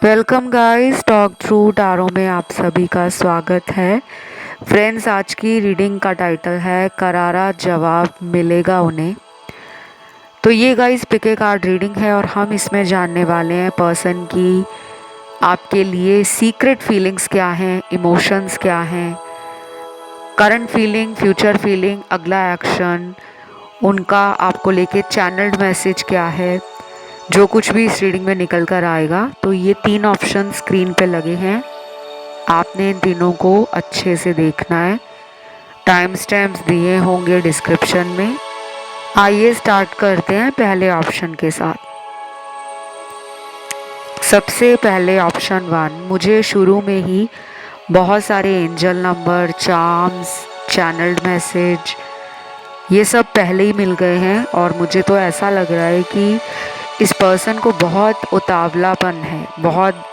Welcome guys, talk through tarot में आप सभी का स्वागत है। फ्रेंड्स, आज की रीडिंग का टाइटल है करारा जवाब मिलेगा उन्हें। तो ये गाइस पिके कार्ड रीडिंग है और हम इसमें जानने वाले हैं पर्सन की आपके लिए सीक्रेट फीलिंग्स क्या हैं, इमोशंस क्या हैं, करंट फीलिंग, फ्यूचर फीलिंग, अगला एक्शन, उनका आपको लेके चैनल्ड मैसेज क्या है। जो कुछ भी इस रीडिंग में निकल कर आएगा, तो ये 3 ऑप्शन स्क्रीन पे लगे हैं। आपने इन तीनों को अच्छे से देखना है। टाइम स्टैम्प्स दिए होंगे डिस्क्रिप्शन में। आइए स्टार्ट करते हैं पहले ऑप्शन के साथ। सबसे पहले ऑप्शन 1, मुझे शुरू में ही बहुत सारे angel number, charms, channelled message ये सब पहले ही मिल गए हैं और मुझे तो ऐसा लग रहा है कि इस पर्सन को बहुत उतावलापन है, बहुत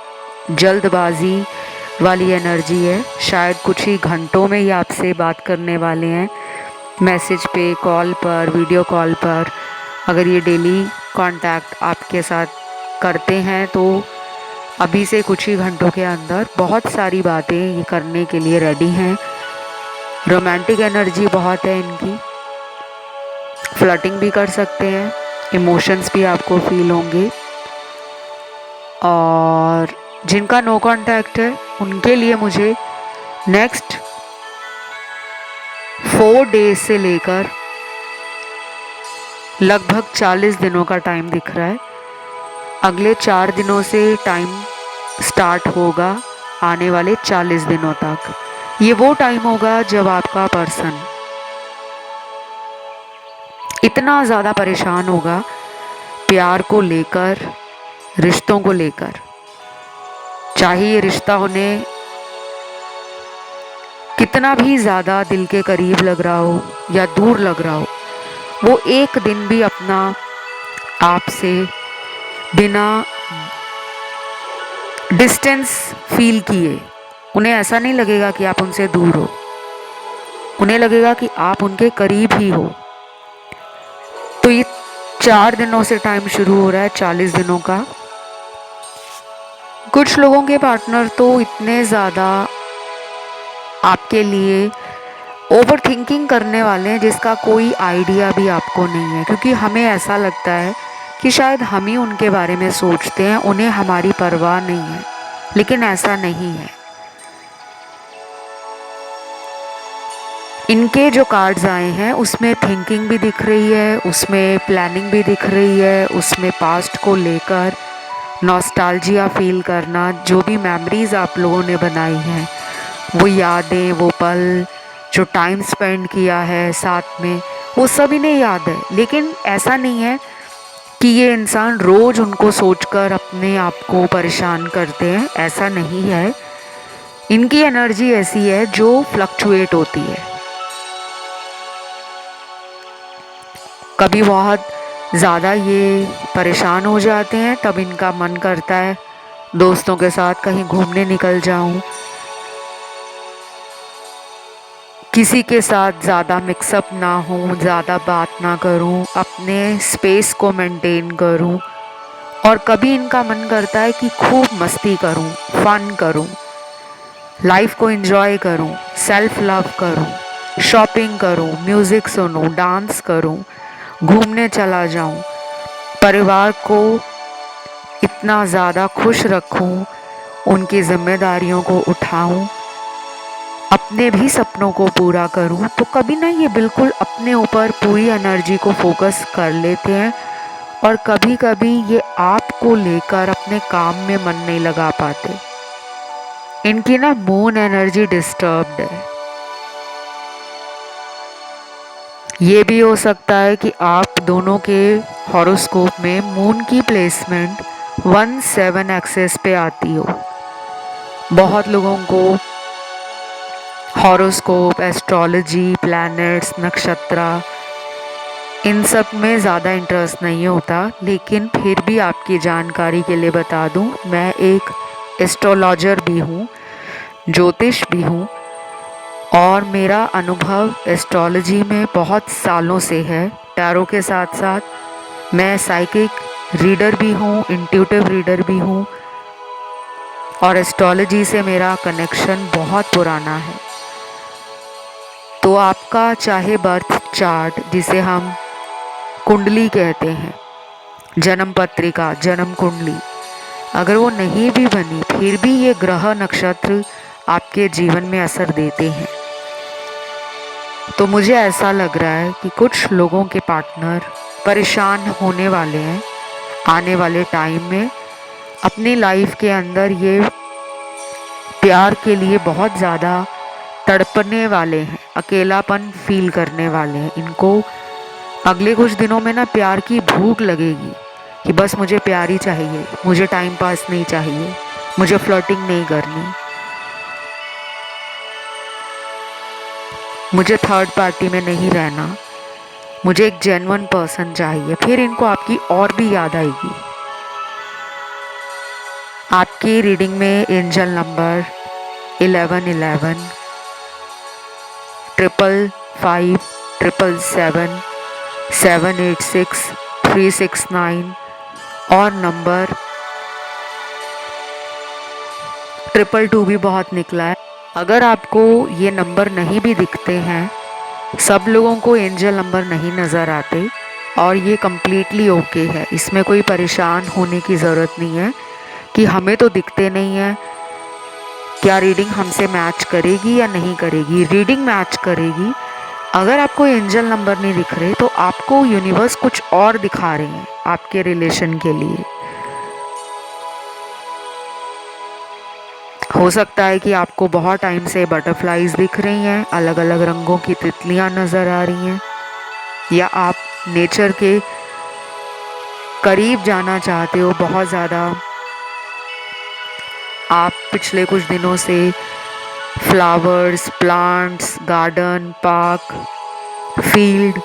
जल्दबाजी वाली एनर्जी है। शायद कुछ ही घंटों में ही आपसे बात करने वाले हैं, मैसेज पे, कॉल पर, वीडियो कॉल पर। अगर ये डेली कांटेक्ट आपके साथ करते हैं तो अभी से कुछ ही घंटों के अंदर बहुत सारी बातें ये करने के लिए रेडी हैं। रोमांटिक एनर्जी बहुत है इनकी, फ्लर्टिंग भी कर सकते हैं, इमोशंस भी आपको फील होंगे। और जिनका नो कांटेक्ट है उनके लिए मुझे नेक्स्ट 4 डेज से लेकर लगभग 40 दिनों का टाइम दिख रहा है। अगले 4 दिनों से टाइम स्टार्ट होगा, आने वाले 40 दिनों तक। ये वो टाइम होगा जब आपका पर्सन इतना ज़्यादा परेशान होगा प्यार को लेकर, रिश्तों को लेकर। चाहे ये रिश्ता उन्हें कितना भी ज़्यादा दिल के करीब लग रहा हो या दूर लग रहा हो, वो एक दिन भी अपना आपसे बिना डिस्टेंस फील किए, उन्हें ऐसा नहीं लगेगा कि आप उनसे दूर हो, उन्हें लगेगा कि आप उनके करीब ही हो। तो ये 4 दिनों से टाइम शुरू हो रहा है, 40 दिनों का। कुछ लोगों के पार्टनर तो इतने ज़्यादा आपके लिए ओवर थिंकिंग करने वाले हैं जिसका कोई आइडिया भी आपको नहीं है, क्योंकि हमें ऐसा लगता है कि शायद हम ही उनके बारे में सोचते हैं, उन्हें हमारी परवाह नहीं है। लेकिन ऐसा नहीं है। इनके जो कार्ड्स आए हैं उसमें थिंकिंग भी दिख रही है, उसमें प्लानिंग भी दिख रही है, उसमें पास्ट को लेकर नॉस्टैल्जिया फील करना, जो भी मेमोरीज आप लोगों ने बनाई हैं, वो यादें, वो पल, जो टाइम स्पेंड किया है साथ में, वो सब इन्हें याद है। लेकिन ऐसा नहीं है कि ये इंसान रोज़ उनको सोचकर अपने आप को परेशान करते हैं, ऐसा नहीं है। इनकी एनर्जी ऐसी है जो फ्लक्चुएट होती है। कभी बहुत ज़्यादा ये परेशान हो जाते हैं, तब इनका मन करता है दोस्तों के साथ कहीं घूमने निकल जाऊं, किसी के साथ ज़्यादा मिक्सअप ना हो, ज़्यादा बात ना करूं, अपने स्पेस को मेंटेन करूं। और कभी इनका मन करता है कि खूब मस्ती करूं, फन करूं, लाइफ को एंजॉय करूं, सेल्फ लव करूं, शॉपिंग करूं, म्यूज़िक सुनूं, डांस करूं, घूमने चला जाऊं, परिवार को इतना ज़्यादा खुश रखूं, उनकी जिम्मेदारियों को उठाऊं, अपने भी सपनों को पूरा करूं। तो कभी ना ये बिल्कुल अपने ऊपर पूरी एनर्जी को फोकस कर लेते हैं और कभी कभी ये आपको लेकर अपने काम में मन नहीं लगा पाते। इनकी ना मून एनर्जी डिस्टर्ब्ड है। ये भी हो सकता है कि आप दोनों के हॉरोस्कोप में मून की प्लेसमेंट 1-7 एक्सेस पे आती हो। बहुत लोगों को हॉरोस्कोप, एस्ट्रोलॉजी, प्लैनेट्स, नक्षत्र, इन सब में ज़्यादा इंटरेस्ट नहीं होता। लेकिन फिर भी आपकी जानकारी के लिए बता दूं, मैं एक एस्ट्रोलॉजर भी हूँ, ज्योतिष भी हूँ, और मेरा अनुभव एस्ट्रोलॉजी में बहुत सालों से है। टैरो के साथ साथ मैं साइकिक रीडर भी हूँ, इंट्यूटिव रीडर भी हूँ, और एस्ट्रोलॉजी से मेरा कनेक्शन बहुत पुराना है। तो आपका चाहे बर्थ चार्ट, जिसे हम कुंडली कहते हैं, जन्म पत्रिका, जन्म कुंडली, अगर वो नहीं भी बनी फिर भी ये ग्रह नक्षत्र आपके जीवन में असर देते हैं। तो मुझे ऐसा लग रहा है कि कुछ लोगों के पार्टनर परेशान होने वाले हैं आने वाले टाइम में। अपनी लाइफ के अंदर ये प्यार के लिए बहुत ज़्यादा तड़पने वाले हैं, अकेलापन फील करने वाले हैं। इनको अगले कुछ दिनों में ना प्यार की भूख लगेगी कि बस मुझे प्यार ही चाहिए, मुझे टाइम पास नहीं चाहिए, मुझे फ्लर्टिंग नहीं करनी, मुझे थर्ड पार्टी में नहीं रहना, मुझे एक जेन्युइन पर्सन चाहिए। फिर इनको आपकी और भी याद आएगी। आपकी रीडिंग में एंजल नंबर 1111, 555, 777, 786, 369 और नंबर 222 भी बहुत निकला है। अगर आपको ये नंबर नहीं भी दिखते हैं, सब लोगों को एंजल नंबर नहीं नज़र आते और ये कम्प्लीटली ओके है। इसमें कोई परेशान होने की ज़रूरत नहीं है कि हमें तो दिखते नहीं है, क्या रीडिंग हमसे मैच करेगी या नहीं करेगी। रीडिंग मैच करेगी। अगर आपको एंजल नंबर नहीं दिख रहे तो आपको यूनिवर्स कुछ और दिखा रहे हैं आपके रिलेशन के लिए। हो सकता है कि आपको बहुत टाइम से बटरफ्लाइज दिख रही हैं, अलग अलग रंगों की तितलियां नज़र आ रही हैं, या आप नेचर के करीब जाना चाहते हो बहुत ज़्यादा। आप पिछले कुछ दिनों से flowers, plants, garden, park, field,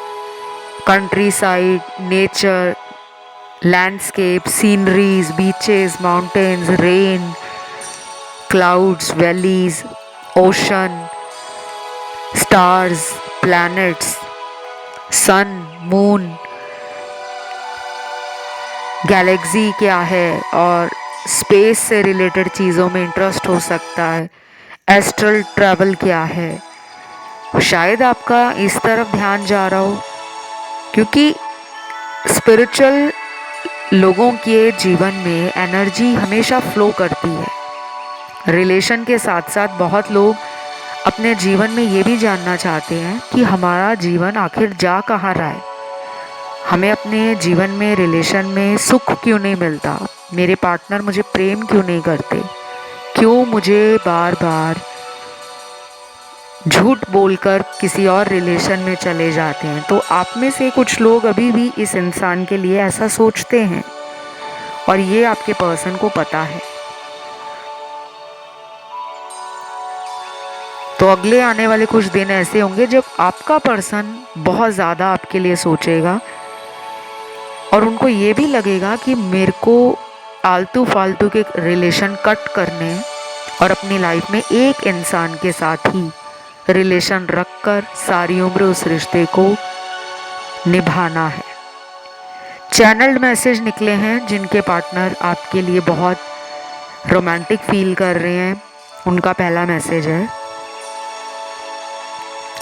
countryside, nature, landscape, sceneries, beaches, mountains, rain, clouds, valleys, ocean, stars, planets, sun, moon, galaxy क्या है और स्पेस से रिलेटेड चीज़ों में इंटरेस्ट हो सकता है। एस्ट्रल ट्रैवल क्या है, शायद आपका इस तरफ ध्यान जा रहा हो, क्योंकि स्पिरिचुअल लोगों के जीवन में एनर्जी हमेशा फ्लो करती है। रिलेशन के साथ साथ बहुत लोग अपने जीवन में ये भी जानना चाहते हैं कि हमारा जीवन आखिर जा कहाँ रहा है, हमें अपने जीवन में, रिलेशन में सुख क्यों नहीं मिलता, मेरे पार्टनर मुझे प्रेम क्यों नहीं करते, क्यों मुझे बार बार झूठ बोलकर किसी और रिलेशन में चले जाते हैं। तो आप में से कुछ लोग अभी भी इस इंसान के लिए ऐसा सोचते हैं और ये आपके पर्सन को पता है। तो अगले आने वाले कुछ दिन ऐसे होंगे जब आपका पर्सन बहुत ज़्यादा आपके लिए सोचेगा और उनको ये भी लगेगा कि मेरे को आलतू फालतू के रिलेशन कट करने और अपनी लाइफ में एक इंसान के साथ ही रिलेशन रखकर सारी उम्र उस रिश्ते को निभाना है। चैनल्ड मैसेज निकले हैं जिनके पार्टनर आपके लिए बहुत रोमांटिक फील कर रहे हैं। उनका पहला मैसेज है,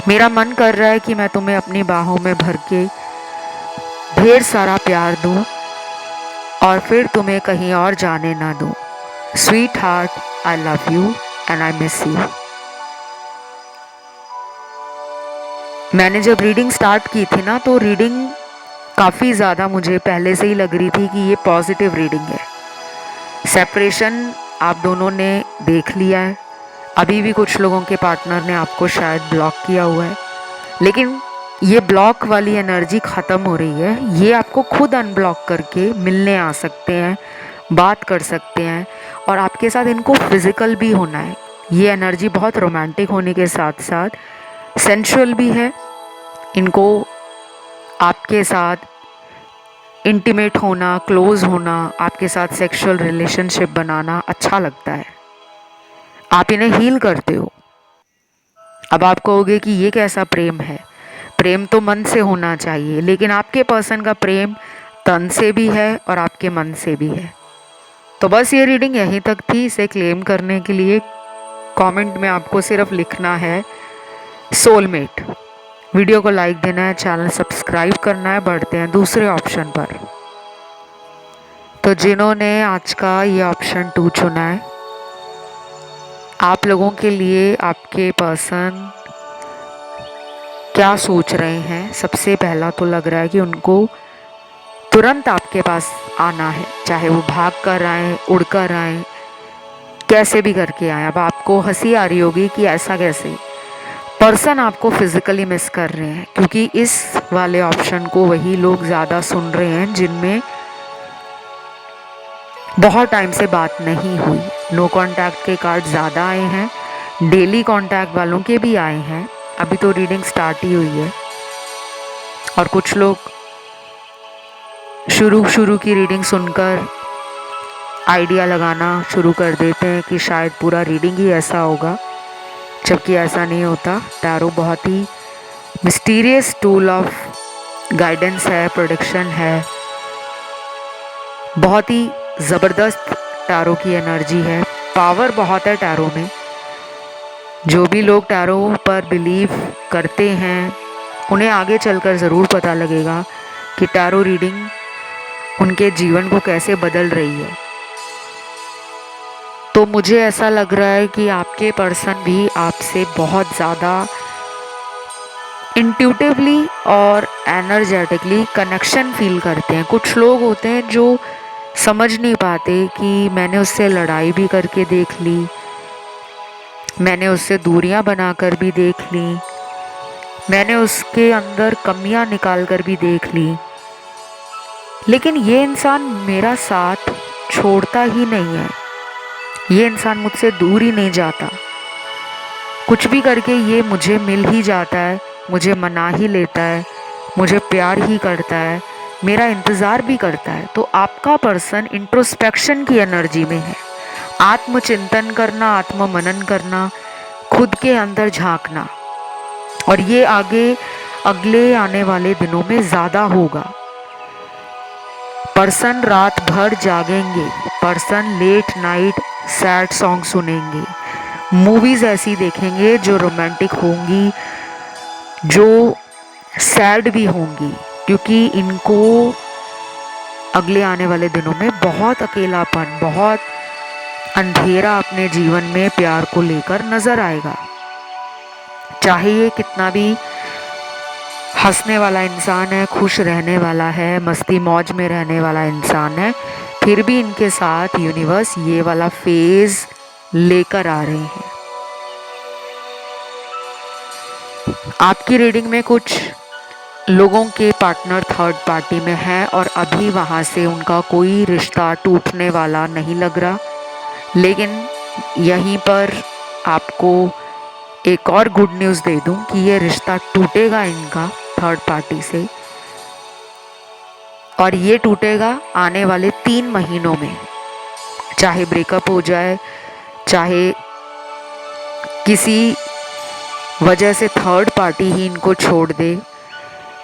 मेरा मन कर रहा है कि मैं तुम्हें अपनी बाहों में भर के ढेर सारा प्यार दूं और फिर तुम्हें कहीं और जाने ना दूं। Sweet heart, I love you and I miss you. मैंने जब रीडिंग स्टार्ट की थी ना, तो रीडिंग काफ़ी ज़्यादा मुझे पहले से ही लग रही थी कि ये पॉजिटिव रीडिंग है। सेपरेशन आप दोनों ने देख लिया है, अभी भी कुछ लोगों के पार्टनर ने आपको शायद ब्लॉक किया हुआ है, लेकिन ये ब्लॉक वाली एनर्जी ख़त्म हो रही है। ये आपको खुद अनब्लॉक करके मिलने आ सकते हैं, बात कर सकते हैं और आपके साथ इनको फिज़िकल भी होना है। ये एनर्जी बहुत रोमांटिक होने के साथ साथ सेंशुअल भी है। इनको आपके साथ इंटीमेट होना, क्लोज होना, आपके साथ सेक्सुअल रिलेशनशिप बनाना अच्छा लगता है। आप इन्हें हील करते हो। अब आप कहोगे कि ये कैसा प्रेम है, प्रेम तो मन से होना चाहिए, लेकिन आपके पर्सन का प्रेम तन से भी है और आपके मन से भी है। तो बस ये रीडिंग यहीं तक थी। इसे क्लेम करने के लिए कमेंट में आपको सिर्फ लिखना है सोलमेट। वीडियो को लाइक देना है, चैनल सब्सक्राइब करना है। बढ़ते हैं दूसरे ऑप्शन पर। तो जिन्होंने आज का ये ऑप्शन 2 चुना है, आप लोगों के लिए आपके पर्सन क्या सोच रहे हैं। सबसे पहला तो लग रहा है कि उनको तुरंत आपके पास आना है, चाहे वो भाग कर आए, उड़ कर आए, कैसे भी करके आए। अब आपको हंसी आ रही होगी कि ऐसा कैसे। पर्सन आपको फिजिकली मिस कर रहे हैं, क्योंकि इस वाले ऑप्शन को वही लोग ज़्यादा सुन रहे हैं जिनमें बहुत टाइम से बात नहीं हुई। नो कांटेक्ट के कार्ड ज़्यादा आए हैं, डेली कांटेक्ट वालों के भी आए हैं। अभी तो रीडिंग स्टार्ट ही हुई है और कुछ लोग शुरू की रीडिंग सुनकर आइडिया लगाना शुरू कर देते हैं कि शायद पूरा रीडिंग ही ऐसा होगा, जबकि ऐसा नहीं होता। टैरो बहुत ही मिस्टीरियस टूल ऑफ गाइडेंस है, प्रोडिक्शन है। बहुत ही ज़बरदस्त टैरो की एनर्जी है, पावर बहुत है टैरो में। जो भी लोग टैरो पर बिलीव करते हैं उन्हें आगे चलकर ज़रूर पता लगेगा कि टैरो रीडिंग उनके जीवन को कैसे बदल रही है। तो मुझे ऐसा लग रहा है कि आपके पर्सन भी आपसे बहुत ज़्यादा इंट्यूटिवली और एनर्जेटिकली कनेक्शन फील करते हैं। कुछ लोग होते हैं जो समझ नहीं पाते कि मैंने उससे लड़ाई भी करके देख ली, मैंने उससे दूरियां बनाकर भी देख ली, मैंने उसके अंदर कमियां निकाल कर भी देख ली, लेकिन ये इंसान मेरा साथ छोड़ता ही नहीं है। ये इंसान मुझसे दूर ही नहीं जाता। कुछ भी करके ये मुझे मिल ही जाता है, मुझे मना ही लेता है, मुझे प्यार ही करता है, मेरा इंतज़ार भी करता है। तो आपका पर्सन इंट्रोस्पेक्शन की एनर्जी में है। आत्मचिंतन करना, आत्ममनन करना, खुद के अंदर झांकना, और ये आगे अगले आने वाले दिनों में ज़्यादा होगा। पर्सन रात भर जागेंगे, person late night sad song सुनेंगे, मूवीज़ ऐसी देखेंगे जो रोमांटिक होंगी, जो सैड भी होंगी, क्योंकि इनको अगले आने वाले दिनों में बहुत अकेलापन, बहुत अंधेरा अपने जीवन में प्यार को लेकर नज़र आएगा। चाहे ये कितना भी हंसने वाला इंसान है, खुश रहने वाला है, मस्ती मौज में रहने वाला इंसान है, फिर भी इनके साथ यूनिवर्स ये वाला फेज लेकर आ रहे हैं। आपकी रीडिंग में कुछ लोगों के पार्टनर थर्ड पार्टी में है और अभी वहाँ से उनका कोई रिश्ता टूटने वाला नहीं लग रहा। लेकिन यहीं पर आपको एक और गुड न्यूज़ दे दूं कि ये रिश्ता टूटेगा इनका थर्ड पार्टी से, और ये टूटेगा आने वाले 3 महीनों में। चाहे ब्रेकअप हो जाए, चाहे किसी वजह से थर्ड पार्टी ही इनको छोड़ दे,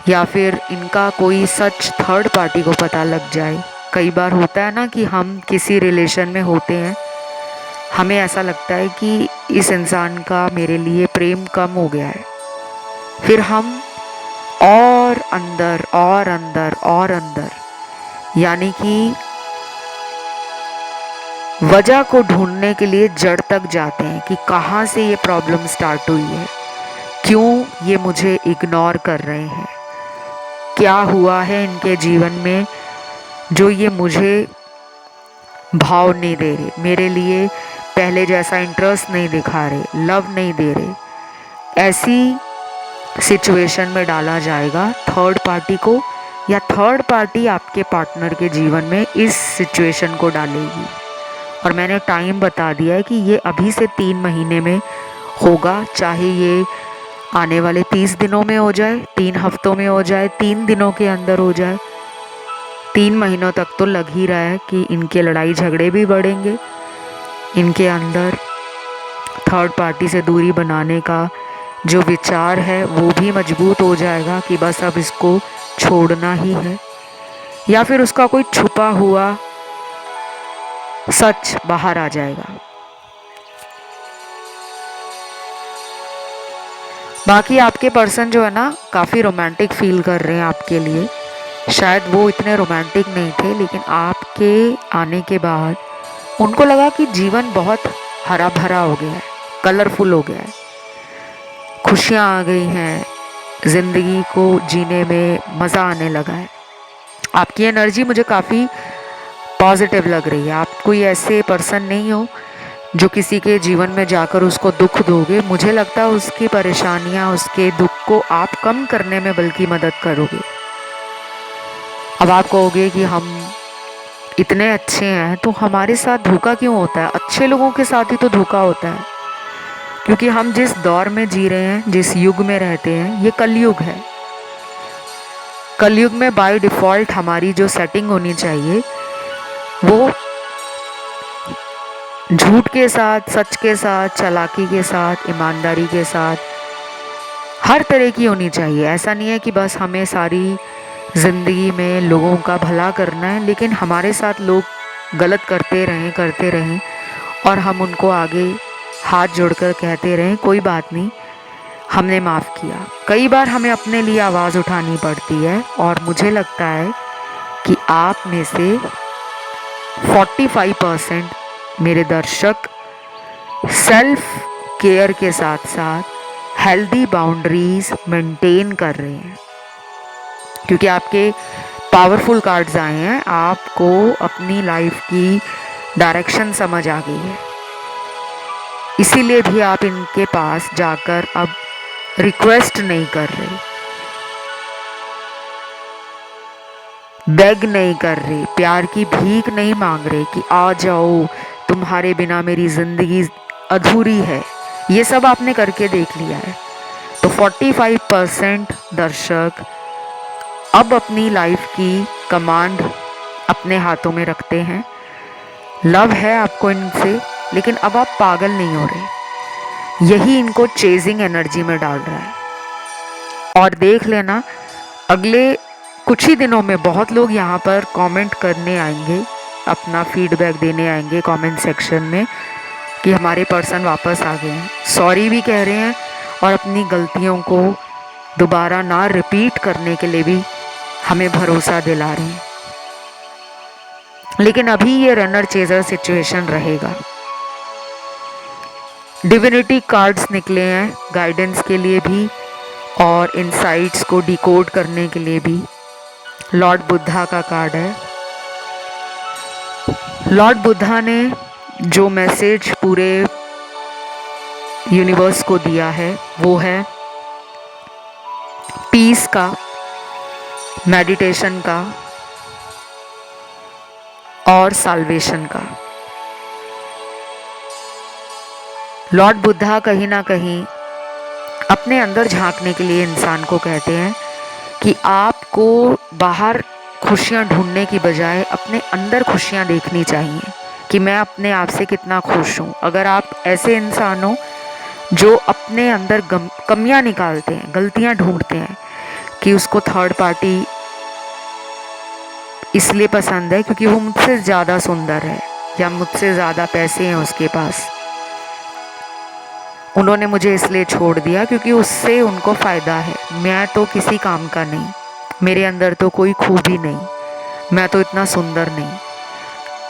या फिर इनका कोई सच थर्ड पार्टी को पता लग जाए। कई बार होता है ना कि हम किसी रिलेशन में होते हैं, हमें ऐसा लगता है कि इस इंसान का मेरे लिए प्रेम कम हो गया है, फिर हम और अंदर और अंदर और अंदर, यानी कि वजह को ढूंढने के लिए जड़ तक जाते हैं कि कहाँ से ये प्रॉब्लम स्टार्ट हुई है, क्यों ये मुझे इग्नोर कर रहे हैं, क्या हुआ है इनके जीवन में जो ये मुझे भाव नहीं दे रहे, मेरे लिए पहले जैसा इंटरेस्ट नहीं दिखा रहे, लव नहीं दे रहे। ऐसी सिचुएशन में डाला जाएगा थर्ड पार्टी को, या थर्ड पार्टी आपके पार्टनर के जीवन में इस सिचुएशन को डालेगी। और मैंने टाइम बता दिया है कि ये अभी से 3 महीने में होगा, चाहे ये आने वाले 30 दिनों में हो जाए, 3 हफ्तों में हो जाए, 3 दिनों के अंदर हो जाए, 3 महीनों तक तो लग ही रहा है कि इनके लड़ाई झगड़े भी बढ़ेंगे। इनके अंदर थर्ड पार्टी से दूरी बनाने का जो विचार है वो भी मजबूत हो जाएगा कि बस अब इसको छोड़ना ही है, या फिर उसका कोई छुपा हुआ सच बाहर आ जाएगा। बाकी आपके पर्सन जो है ना काफ़ी रोमांटिक फील कर रहे हैं आपके लिए। शायद वो इतने रोमांटिक नहीं थे, लेकिन आपके आने के बाद उनको लगा कि जीवन बहुत हरा भरा हो गया है, कलरफुल हो गया है, खुशियाँ आ गई हैं, ज़िंदगी को जीने में मज़ा आने लगा है। आपकी एनर्जी मुझे काफ़ी पॉजिटिव लग रही है। आप कोई ऐसे पर्सन नहीं हो जो किसी के जीवन में जाकर उसको दुख दोगे। मुझे लगता है उसकी परेशानियां, उसके दुख को आप कम करने में बल्कि मदद करोगे। अब आप कहोगे कि हम इतने अच्छे हैं तो हमारे साथ धोखा क्यों होता है? अच्छे लोगों के साथ ही तो धोखा होता है, क्योंकि हम जिस दौर में जी रहे हैं, जिस युग में रहते हैं, ये कलयुग है। कलयुग में बाय डिफ़ॉल्ट हमारी जो सेटिंग होनी चाहिए वो झूठ के साथ, सच के साथ, चालाकी के साथ, ईमानदारी के साथ, हर तरह की होनी चाहिए। ऐसा नहीं है कि बस हमें सारी ज़िंदगी में लोगों का भला करना है, लेकिन हमारे साथ लोग गलत करते रहें और हम उनको आगे हाथ जोड़कर कहते रहें कोई बात नहीं, हमने माफ़ किया। कई बार हमें अपने लिए आवाज़ उठानी पड़ती है, और मुझे लगता है कि आप में से 45% मेरे दर्शक सेल्फ केयर के साथ साथ हेल्दी बाउंड्रीज मेंटेन कर रहे हैं, क्योंकि आपके पावरफुल कार्ड्स आए हैं। आपको अपनी लाइफ की डायरेक्शन समझ आ गई है, इसीलिए भी आप इनके पास जाकर अब रिक्वेस्ट नहीं कर रहे, बेग नहीं कर रहे, प्यार की भीख नहीं मांग रहे कि आ जाओ, तुम्हारे बिना मेरी ज़िंदगी अधूरी है। ये सब आपने करके देख लिया है। तो 45% दर्शक अब अपनी लाइफ की कमांड अपने हाथों में रखते हैं। लव है आपको इनसे, लेकिन अब आप पागल नहीं हो रहे। यही इनको चेजिंग एनर्जी में डाल रहा है। और देख लेना, अगले कुछ ही दिनों में बहुत लोग यहाँ पर कमेंट करने आएंगे, अपना फीडबैक देने आएंगे कमेंट सेक्शन में कि हमारे पर्सन वापस आ गए हैं, सॉरी भी कह रहे हैं, और अपनी गलतियों को दोबारा ना रिपीट करने के लिए भी हमें भरोसा दिला रहे हैं। लेकिन अभी ये रनर चेजर सिचुएशन रहेगा। डिविनिटी कार्ड्स निकले हैं गाइडेंस के लिए भी और इनसाइट्स को डिकोड करने के लिए भी। लॉर्ड बुद्धा का कार्ड है। लॉर्ड बुद्धा ने जो मैसेज पूरे यूनिवर्स को दिया है वो है पीस का, मेडिटेशन का और साल्वेशन का। लॉर्ड बुद्धा कहीं ना कहीं अपने अंदर झांकने के लिए इंसान को कहते हैं कि आपको बाहर खुशियाँ ढूंढने की बजाय अपने अंदर खुशियाँ देखनी चाहिए कि मैं अपने आप से कितना खुश हूँ। अगर आप ऐसे इंसान हो जो अपने अंदर कमियां निकालते हैं, गलतियां ढूंढते हैं कि उसको थर्ड पार्टी इसलिए पसंद है क्योंकि वो मुझसे ज़्यादा सुंदर है या मुझसे ज़्यादा पैसे हैं उसके पास, उन्होंने मुझे इसलिए छोड़ दिया क्योंकि उससे उनको फ़ायदा है, मैं तो किसी काम का नहीं, मेरे अंदर तो कोई खूबी नहीं, मैं तो इतना सुंदर नहीं।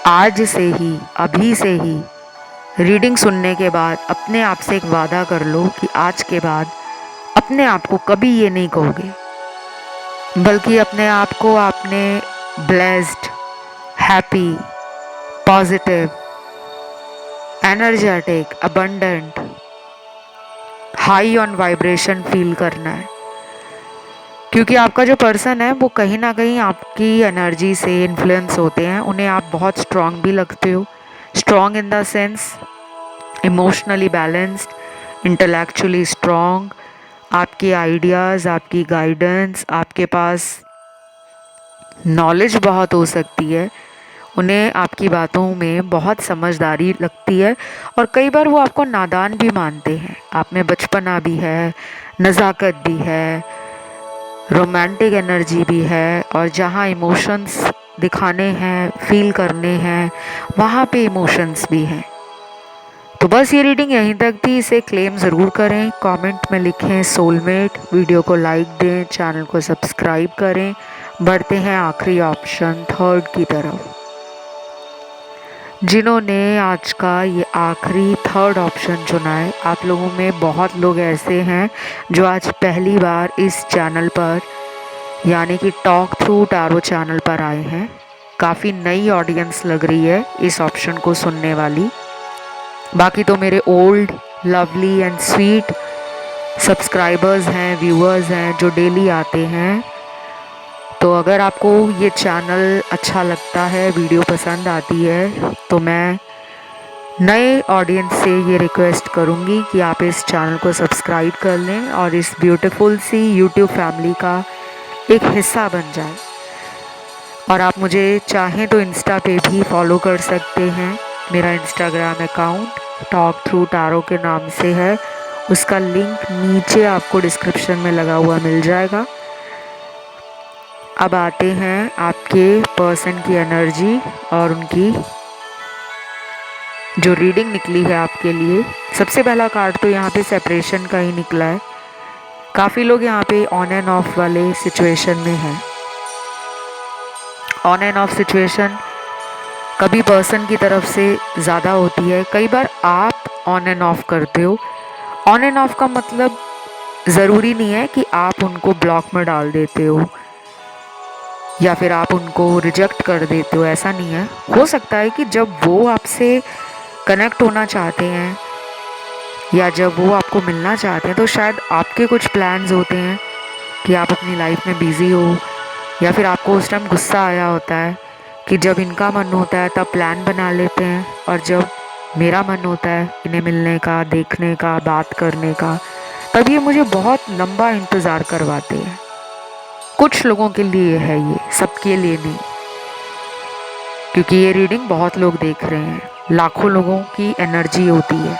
आज से ही, अभी से ही रीडिंग सुनने के बाद अपने आप से एक वादा कर लो कि आज के बाद अपने आप को कभी ये नहीं कहोगे, बल्कि अपने आप को आपने blessed, happy, positive, energetic, abundant, high on vibration feel करना है। क्योंकि आपका जो पर्सन है वो कहीं ना कहीं आपकी एनर्जी से इन्फ्लुएंस होते हैं, उन्हें आप बहुत स्ट्रांग भी लगते हो। Strong in the sense emotionally balanced, intellectually strong, आपके आइडियाज़, आपकी गाइडेंस, आपके पास नॉलेज बहुत हो सकती है, उन्हें आपकी बातों में बहुत समझदारी लगती है और कई बार वो आपको नादान भी मानते हैं। आप में बचपना भी है, नज़ाकत भी है, रोमांटिक एनर्जी भी है, और जहाँ इमोशंस दिखाने हैं, फील करने हैं, वहाँ पे इमोशंस भी हैं। तो बस ये रीडिंग यहीं तक थी। इसे क्लेम ज़रूर करें, कमेंट में लिखें सोलमेट, वीडियो को लाइक दें, चैनल को सब्सक्राइब करें। बढ़ते हैं आखिरी ऑप्शन थर्ड की तरफ। जिन्होंने आज का ये आखिरी थर्ड ऑप्शन चुना है, आप लोगों में बहुत लोग ऐसे हैं जो आज पहली बार इस चैनल पर यानी कि टॉक थ्रू टैरो चैनल पर आए हैं। काफ़ी नई ऑडियंस लग रही है इस ऑप्शन को सुनने वाली। बाकी तो मेरे old lovely and sweet subscribers हैं, व्यूअर्स हैं जो डेली आते हैं। तो अगर आपको ये चैनल अच्छा लगता है, वीडियो पसंद आती है, तो मैं नए ऑडियंस से ये रिक्वेस्ट करूँगी कि आप इस चैनल को सब्सक्राइब कर लें और इस ब्यूटीफुल सी यूट्यूब फैमिली का एक हिस्सा बन जाए। और आप मुझे चाहें तो इंस्टा पे भी फॉलो कर सकते हैं। मेरा Instagram account talk through tarot के नाम से है, उसका लिंक नीचे आपको डिस्क्रिप्शन में लगा हुआ मिल जाएगा। अब आते हैं आपके पर्सन की एनर्जी और उनकी जो रीडिंग निकली है आपके लिए। सबसे पहला कार्ड तो यहाँ पे सेपरेशन का ही निकला है। काफ़ी लोग यहाँ पे ऑन एंड ऑफ वाले सिचुएशन में हैं। ऑन एंड ऑफ सिचुएशन कभी पर्सन की तरफ से ज़्यादा होती है, कई बार आप ऑन एंड ऑफ करते हो। ऑन एंड ऑफ का मतलब ज़रूरी नहीं है कि आप उनको ब्लॉक में डाल देते हो या फिर आप उनको रिजेक्ट कर देते हो, ऐसा नहीं है। हो सकता है कि जब वो आपसे कनेक्ट होना चाहते हैं या जब वो आपको मिलना चाहते हैं, तो शायद आपके कुछ प्लान्स होते हैं कि आप अपनी लाइफ में बिज़ी हो, या फिर आपको उस टाइम गुस्सा आया होता है कि जब इनका मन होता है तब प्लान बना लेते हैं, और जब मेरा मन होता है इन्हें मिलने का, देखने का, बात करने का, तब ये मुझे बहुत लंबा इंतज़ार करवाते हैं। कुछ लोगों के लिए है ये, सबके लिए नहीं, क्योंकि ये रीडिंग बहुत लोग देख रहे हैं, लाखों लोगों की एनर्जी होती है।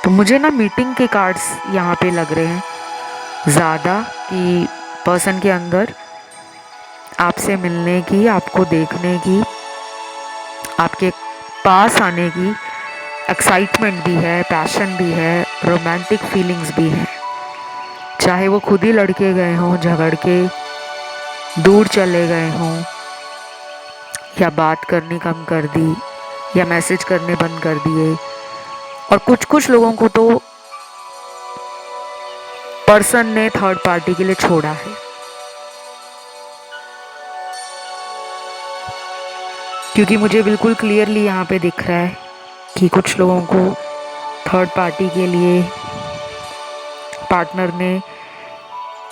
तो मुझे ना मीटिंग के कार्ड्स यहाँ पे लग रहे हैं ज़्यादा, कि पर्सन के अंदर आपसे मिलने की, आपको देखने की, आपके पास आने की एक्साइटमेंट भी है, पैशन भी है, रोमांटिक फीलिंग्स भी हैं। चाहे वो खुद ही लड़के गए हों, झगड़ के दूर चले गए हों, या बात करनी कम कर दी, या मैसेज करने बंद कर दिए। और कुछ लोगों को तो पर्सन ने थर्ड पार्टी के लिए छोड़ा है। क्योंकि मुझे बिल्कुल क्लियरली यहाँ पे दिख रहा है कि कुछ लोगों को थर्ड पार्टी के लिए पार्टनर ने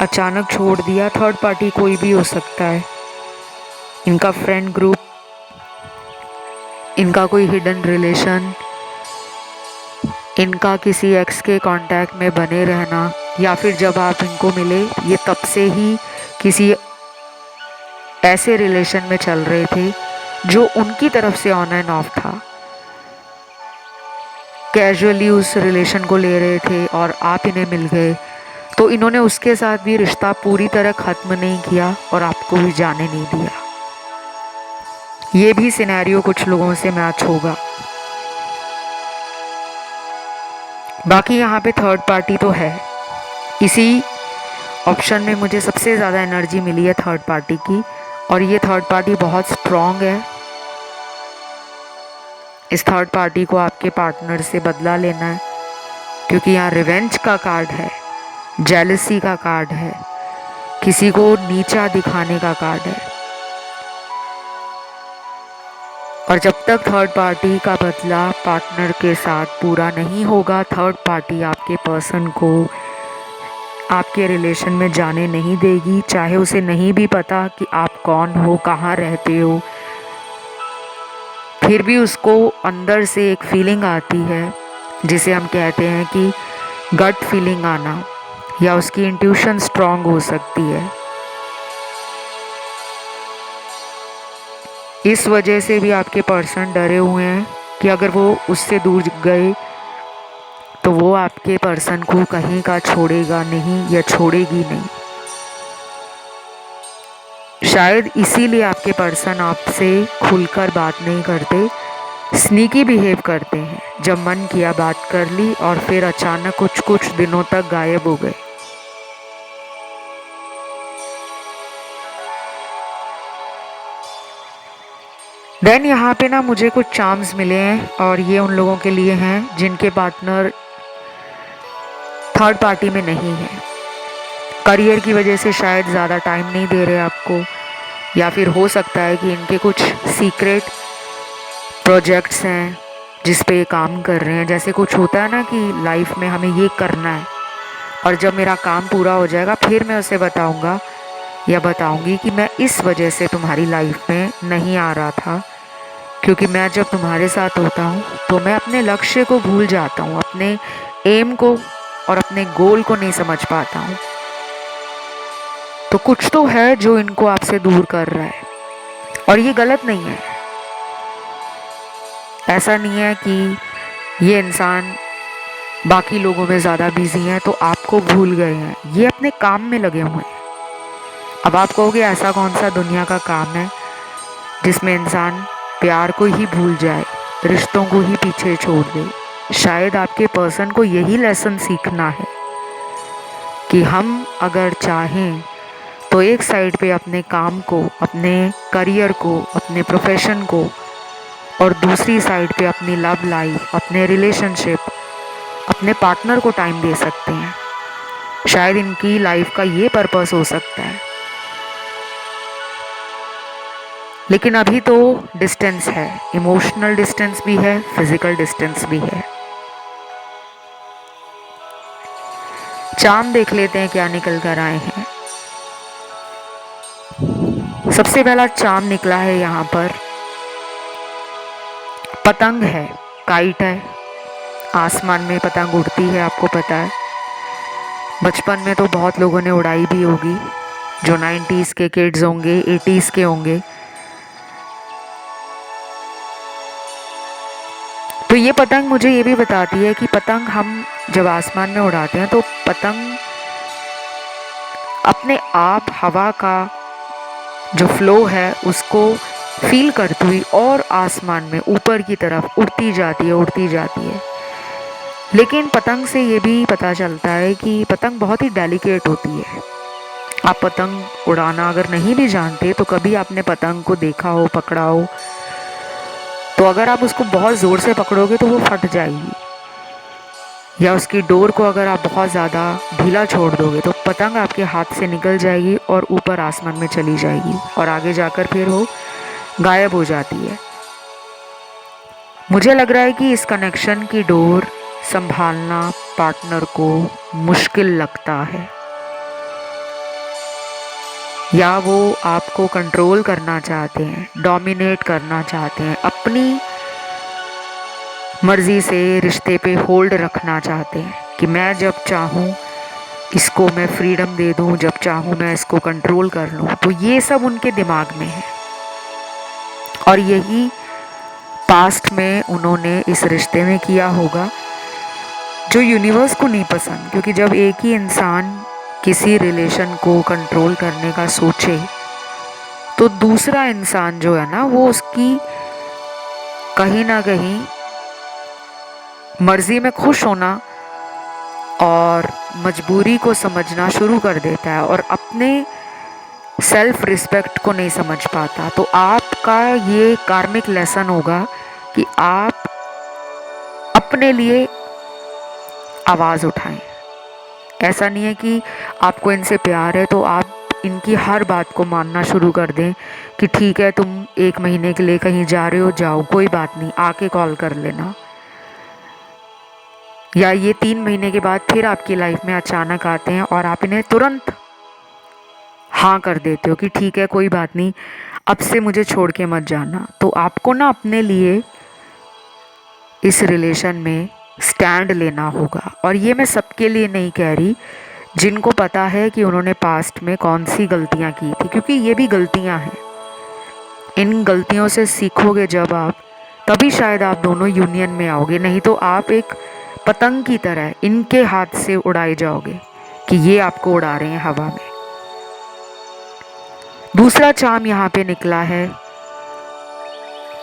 अचानक छोड़ दिया। थर्ड पार्टी कोई भी हो सकता है, इनका फ्रेंड ग्रुप, इनका कोई हिडन रिलेशन, इनका किसी एक्स के कांटेक्ट में बने रहना, या फिर जब आप इनको मिले ये तब से ही किसी ऐसे रिलेशन में चल रहे थे जो उनकी तरफ से ऑन एंड ऑफ था। कैजुअली उस रिलेशन को ले रहे थे और आप इन्हें मिल गए, तो इन्होंने उसके साथ भी रिश्ता पूरी तरह ख़त्म नहीं किया और आपको भी जाने नहीं दिया। ये भी सिनेरियो कुछ लोगों से मैच होगा। बाकी यहाँ पे थर्ड पार्टी तो है। इसी ऑप्शन में मुझे सबसे ज़्यादा एनर्जी मिली है थर्ड पार्टी की, और ये थर्ड पार्टी बहुत स्ट्रॉन्ग है। इस थर्ड पार्टी को आपके पार्टनर से बदला लेना है, क्योंकि यहाँ रिवेंज का कार्ड है, जेलसी का कार्ड है, किसी को नीचा दिखाने का कार्ड है। और जब तक थर्ड पार्टी का बदला पार्टनर के साथ पूरा नहीं होगा, थर्ड पार्टी आपके पर्सन को आपके रिलेशन में जाने नहीं देगी। चाहे उसे नहीं भी पता कि आप कौन हो, कहाँ रहते हो, फिर भी उसको अंदर से एक फीलिंग आती है जिसे हम कहते हैं कि गट फीलिंग आना, या उसकी इंट्यूशन स्ट्रांग हो सकती है। इस वजह से भी आपके पर्सन डरे हुए हैं कि अगर वो उससे दूर गए तो वो आपके पर्सन को कहीं का छोड़ेगा नहीं या छोड़ेगी नहीं। शायद इसीलिए आपके पर्सन आपसे खुलकर बात नहीं करते, स्नीकी बिहेव करते हैं। जब मन किया बात कर ली और फिर अचानक कुछ कुछ दिनों तक गायब हो गए। देन यहाँ पे ना मुझे कुछ चार्म्स मिले हैं और ये उन लोगों के लिए हैं जिनके पार्टनर थर्ड पार्टी में नहीं है। करियर की वजह से शायद ज़्यादा टाइम नहीं दे रहे आपको, या फिर हो सकता है कि इनके कुछ सीक्रेट प्रोजेक्ट्स हैं जिस पे ये काम कर रहे हैं। जैसे कुछ होता है ना कि लाइफ में हमें ये करना है और जब मेरा काम पूरा हो जाएगा फिर मैं उसे बताऊंगा या बताऊंगी कि मैं इस वजह से तुम्हारी लाइफ में नहीं आ रहा था, क्योंकि मैं जब तुम्हारे साथ होता हूँ तो मैं अपने लक्ष्य को भूल जाता हूँ, अपने एम को और अपने गोल को नहीं समझ पाता हूँ। तो कुछ तो है जो इनको आपसे दूर कर रहा है और ये गलत नहीं है। ऐसा नहीं है कि ये इंसान बाकी लोगों में ज़्यादा बिजी हैं तो आपको भूल गए हैं, ये अपने काम में लगे हुए हैं। अब आप कहोगे ऐसा कौन सा दुनिया का काम है जिसमें इंसान प्यार को ही भूल जाए, रिश्तों को ही पीछे छोड़ दे। शायद आपके पर्सन को यही लेसन सीखना है कि हम अगर चाहें तो एक साइड पे अपने काम को, अपने करियर को, अपने प्रोफेशन को, और दूसरी साइड पे अपनी लव लाइफ, अपने रिलेशनशिप, अपने पार्टनर को टाइम दे सकते हैं। शायद इनकी लाइफ का ये पर्पस हो सकता है। लेकिन अभी तो डिस्टेंस है, इमोशनल डिस्टेंस भी है, फिजिकल डिस्टेंस भी है। चार्म देख लेते हैं क्या निकल कर आए हैं। सबसे पहला चार्म निकला है यहाँ पर पतंग है, काइट है। आसमान में पतंग उड़ती है, आपको पता है। बचपन में तो बहुत लोगों ने उड़ाई भी होगी, जो 90s के किड्स होंगे, 80s के होंगे। तो ये पतंग मुझे ये भी बताती है कि पतंग हम जब आसमान में उड़ाते हैं तो पतंग अपने आप हवा का जो फ्लो है उसको फील करती हुई और आसमान में ऊपर की तरफ उड़ती जाती है, उड़ती जाती है। लेकिन पतंग से ये भी पता चलता है कि पतंग बहुत ही डेलिकेट होती है। आप पतंग उड़ाना अगर नहीं भी जानते तो कभी आपने पतंग को देखा हो, पकड़ा हो, तो अगर आप उसको बहुत ज़ोर से पकड़ोगे तो वो फट जाएगी, या उसकी डोर को अगर आप बहुत ज़्यादा ढीला छोड़ दोगे तो पतंग आपके हाथ से निकल जाएगी और ऊपर आसमान में चली जाएगी और आगे जाकर फिर वो गायब हो जाती है। मुझे लग रहा है कि इस कनेक्शन की डोर संभालना पार्टनर को मुश्किल लगता है, या वो आपको कंट्रोल करना चाहते हैं, डोमिनेट करना चाहते हैं, अपनी मर्जी से रिश्ते पे होल्ड रखना चाहते हैं कि मैं जब चाहूँ इसको मैं फ्रीडम दे दूँ, जब चाहूँ मैं इसको कंट्रोल कर लूँ। तो ये सब उनके दिमाग में है और यही पास्ट में उन्होंने इस रिश्ते में किया होगा, जो यूनिवर्स को नहीं पसंद। क्योंकि जब एक ही इंसान किसी रिलेशन को कंट्रोल करने का सोचे तो दूसरा इंसान जो है ना वो उसकी कहीं ना कहीं मर्जी में खुश होना और मजबूरी को समझना शुरू कर देता है और अपने सेल्फ रिस्पेक्ट को नहीं समझ पाता। तो आपका ये कार्मिक लेसन होगा कि आप अपने लिए आवाज़ उठाएं। ऐसा नहीं है कि आपको इनसे प्यार है तो आप इनकी हर बात को मानना शुरू कर दें कि ठीक है तुम 1 महीने के लिए कहीं जा रहे हो, जाओ, कोई बात नहीं, आके कॉल कर लेना। या ये 3 महीने के बाद फिर आपकी लाइफ में अचानक आते हैं और आप इन्हें तुरंत हाँ कर देते हो कि ठीक है कोई बात नहीं, अब से मुझे छोड़ के मत जाना। तो आपको ना अपने लिए इस रिलेशन में स्टैंड लेना होगा। और ये मैं सबके लिए नहीं कह रही, जिनको पता है कि उन्होंने पास्ट में कौन सी गलतियाँ की थी, क्योंकि ये भी गलतियाँ हैं। इन गलतियों से सीखोगे जब आप, तभी शायद आप दोनों यूनियन में आओगे, नहीं तो आप एक पतंग की तरह इनके हाथ से उड़ाए जाओगे कि ये आपको उड़ा रहे हैं हवा में। दूसरा चार्म यहाँ पे निकला है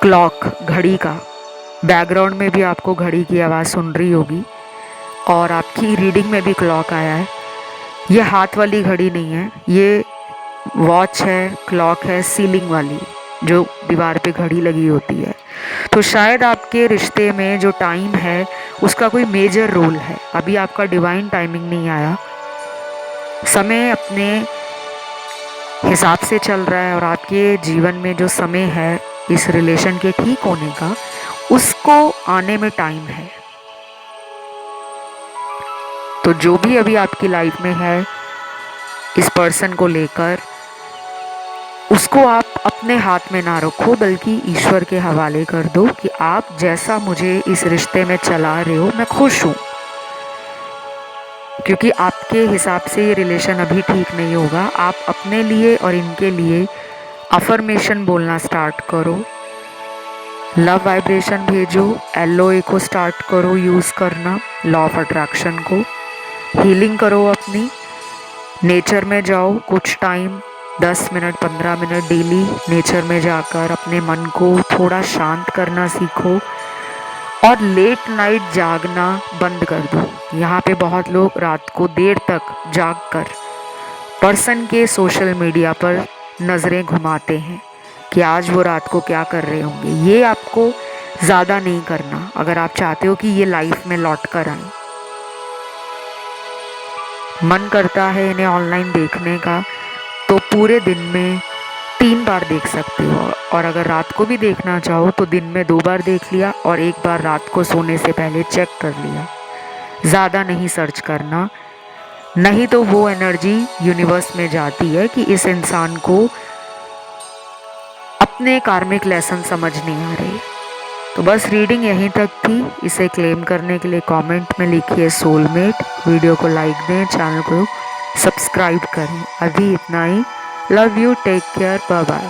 क्लॉक, घड़ी का। बैकग्राउंड में भी आपको घड़ी की आवाज़ सुन रही होगी और आपकी रीडिंग में भी क्लॉक आया है। ये हाथ वाली घड़ी नहीं है, ये वॉच है, क्लॉक है, सीलिंग वाली जो दीवार पे घड़ी लगी होती है। तो शायद आपके रिश्ते में जो टाइम है उसका कोई मेजर रोल है। अभी आपका डिवाइन टाइमिंग नहीं आया, समय अपने हिसाब से चल रहा है और आपके जीवन में जो समय है इस रिलेशन के ठीक होने का, उसको आने में टाइम है। तो जो भी अभी आपकी लाइफ में है इस पर्सन को लेकर, उसको आप अपने हाथ में ना रखो बल्कि ईश्वर के हवाले कर दो कि आप जैसा मुझे इस रिश्ते में चला रहे हो मैं खुश हूँ। क्योंकि आपके हिसाब से ये रिलेशन अभी ठीक नहीं होगा। आप अपने लिए और इनके लिए अफर्मेशन बोलना स्टार्ट करो, लव वाइब्रेशन भेजो, LOA को स्टार्ट करो यूज़ करना, लॉ ऑफ अट्रैक्शन को। हीलिंग करो अपनी, नेचर में जाओ कुछ time, 10 minute 15 minute daily nature में जाकर अपने मन को थोड़ा शांत करना सीखो और लेट नाइट जागना बंद कर दो। यहाँ पे बहुत लोग रात को देर तक जाग कर पर्सन के सोशल मीडिया पर नज़रें घुमाते हैं कि आज वो रात को क्या कर रहे होंगे। ये आपको ज़्यादा नहीं करना अगर आप चाहते हो कि ये लाइफ में लौट कर आए। मन करता है इन्हें ऑनलाइन देखने का तो पूरे दिन में 3 बार देख सकते हो, और अगर रात को भी देखना चाहो तो दिन में 2 बार देख लिया और 1 बार रात को सोने से पहले चेक कर लिया। ज़्यादा नहीं सर्च करना, नहीं तो वो एनर्जी यूनिवर्स में जाती है कि इस इंसान को अपने कार्मिक लेसन समझ नहीं आ रहे। तो बस रीडिंग यहीं तक थी। इसे क्लेम करने के लिए कमेंट में लिखिए सोलमेट, वीडियो को लाइक दें, चैनल को सब्सक्राइब करें। अभी इतना ही। Love you, take care, bye bye.